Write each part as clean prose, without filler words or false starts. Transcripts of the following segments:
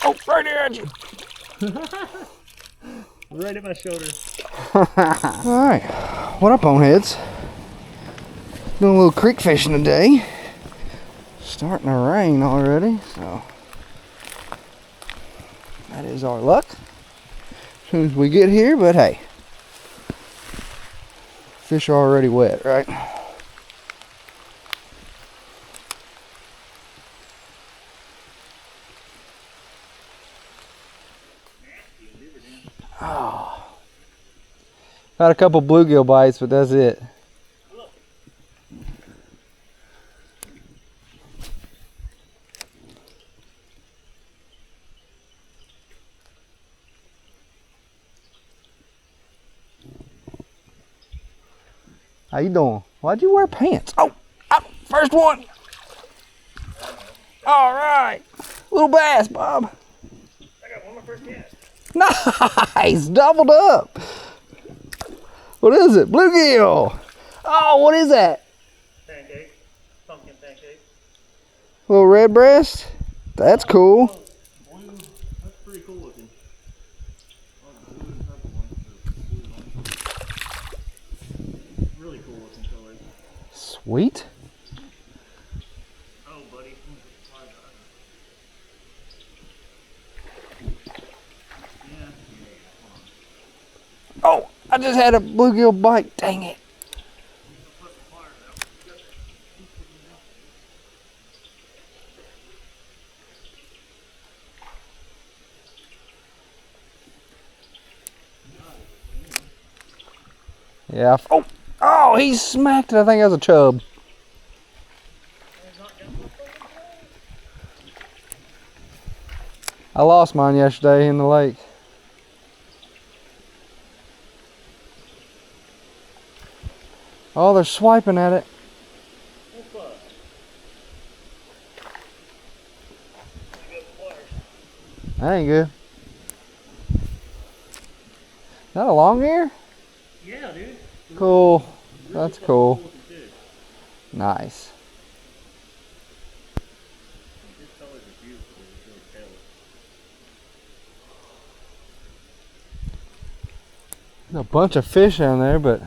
Oh, right there at you. Right at my shoulder. Alright, what up, boneheads? Doing a little creek fishing today. Starting to rain already, so that is our luck. As soon as we get here, but hey, fish are already wet, right? Oh. Had a couple bluegill bites, but that's it. How you doing? Why'd you wear pants? Oh, first one. All right, little bass, Bob. I got one of my first cast. Nice, doubled up. What is it? Bluegill. Oh, what is that? Pancake. Pumpkin pancake. Little red breast. That's cool. Blue. That's pretty cool looking. Oh, the blue and purple one. Really cool looking colors. Sweet. Oh, buddy. Oh, I just had a bluegill bite. Dang it. Yeah. Oh, he smacked it. I think that was a chub. I lost mine yesterday in the lake. Oh, they're swiping at it. That ain't good. Is that a long ear? Yeah, dude. Cool. That's cool. Nice. These colors are beautiful. It's really pale. There's a bunch of fish down there, but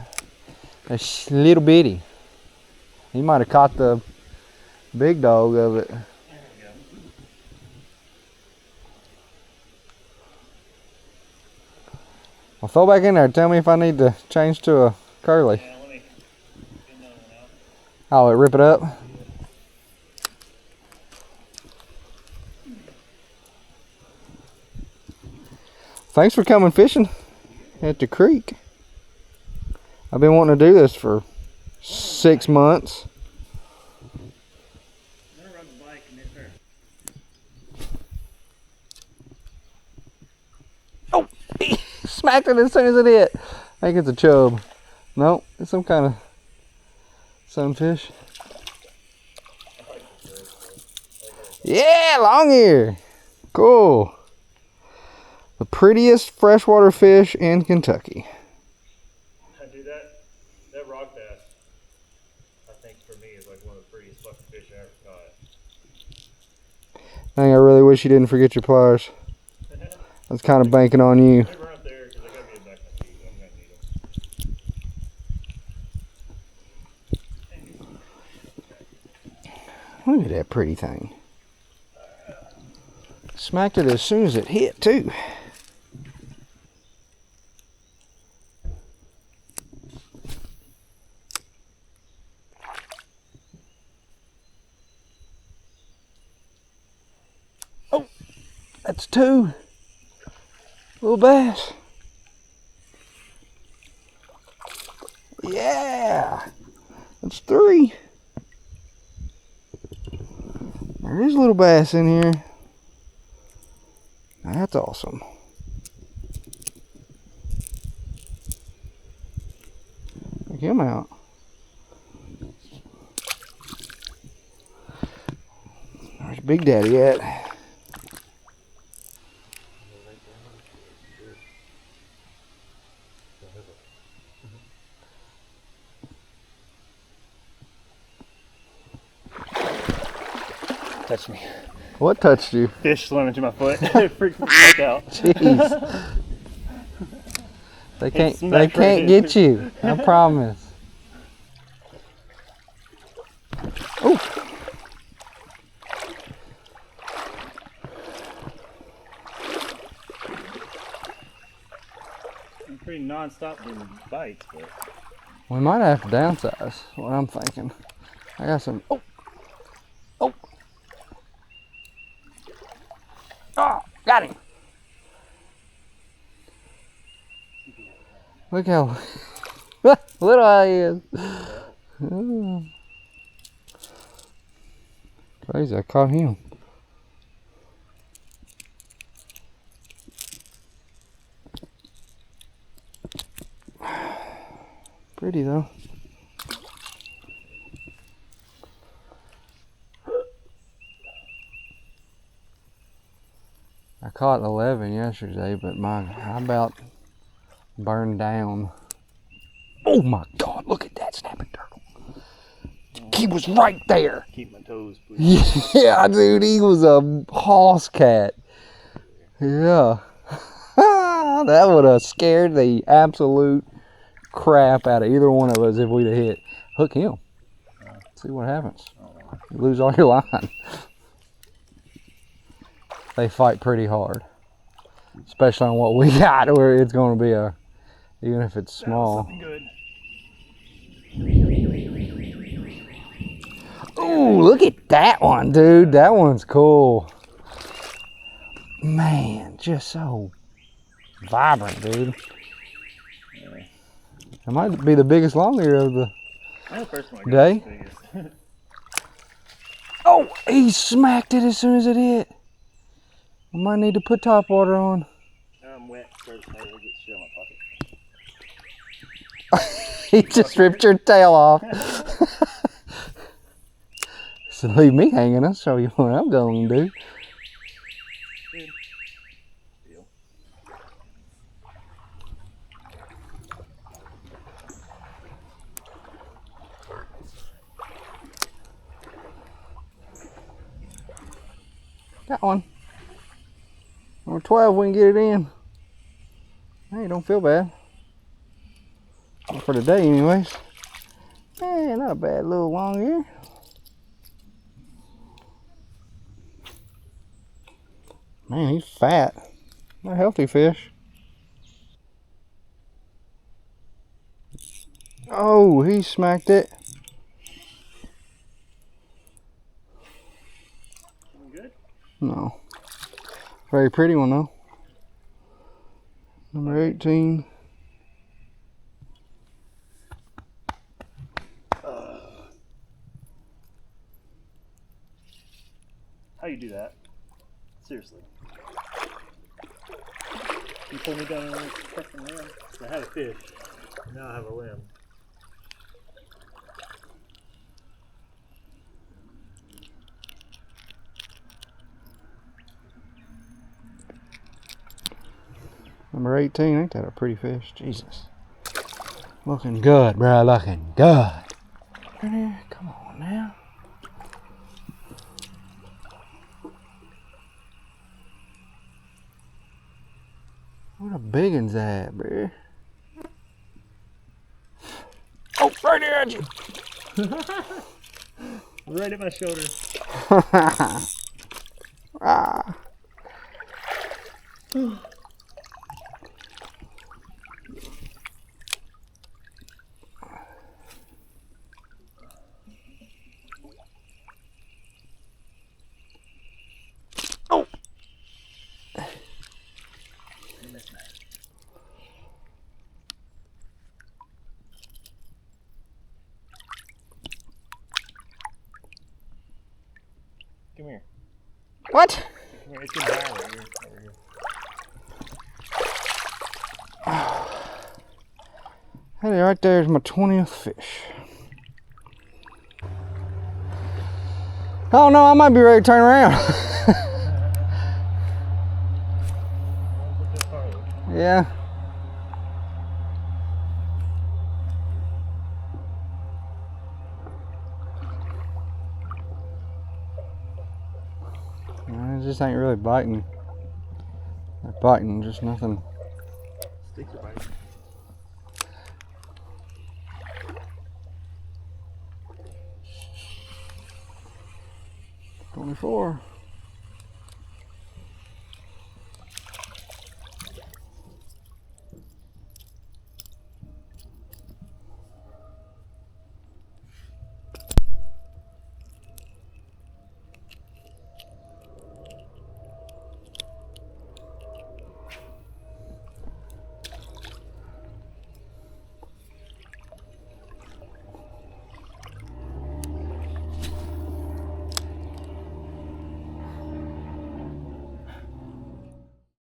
they're little bitty. He might have caught the big dog of it. Well, throw back in there. Tell me if I need to change to a curly. Yeah, let me get another one out. Oh, it rip it up? Thanks for coming fishing at the creek. I've been wanting to do this for 6 months. I'm gonna run the bike and hit her. Oh, he smacked it as soon as it hit. I think it's a chub. No, it's some kind of sunfish. Yeah, long ear. Cool. The prettiest freshwater fish in Kentucky. Dude, that rock bass, I think for me, is like one of the prettiest fucking fish I ever caught. Dang, I really wish you didn't forget your pliers. I was kind of banking on you. They run up there because I gotta be back my feet. I'm gonna need them. Look at that pretty thing. Smacked it as soon as it hit, too. Oh, that's 2. Little bass. Yeah, that's 3. There is a little bass in here. That's awesome. Check him out. Where's Big Daddy at? Touch me. What touched you? Fish swimming to my foot. It freaked me the fuck out. Jeez. They can't smacked right get you. I promise. Oh. I'm pretty non-stop getting bites, but We might have to downsize. What I'm thinking. I got some. Oh. Oh. Oh, got him. Look how little he is. Oh. Crazy, I caught him. Pretty though. I caught 11 yesterday, but I about burned down. Oh my God, look at that snapping turtle. He was right there. keep my toes, please. Yeah, dude, he was a hoss cat. Yeah. That would have scared the absolute crap out of either one of us if we'd have hit. Hook him. See what happens. You lose all your line. They fight pretty hard. Especially on what we got, where it's going to be a, even if it's small. Good. Ooh, look at that one, dude. That one's cool. Man, just so vibrant, dude. It might be the biggest longyear of the day. Oh, he smacked it as soon as it hit. I might need to put top water on. I'm wet, so I will get shit on my pocket. He just ripped your tail off. So leave me hanging. I'll show you what I'm going to do. Got one. Number 12, we can get it in. Hey, don't feel bad. Not for today, anyways. Hey, not a bad little longyear. Man, he's fat. They're healthy fish. Oh, he smacked it. Good? No. Very pretty one though. Number 18. How you do that? Seriously. You pulled me down on a fucking limb. I had a fish. Now I have a limb. Number 18, ain't that a pretty fish? Jesus. Looking good, bro, looking good. Come on now. What a big one's that, bro? Oh, right there at you. Right at my shoulder. Ah. Oh. Come here. What? Come here. It's a ball right here. Over here. Hey, right there's my 20th fish. Oh no, I might be ready to turn around. Yeah. just ain't really biting. They're biting, just nothing. Sticks are biting. 24.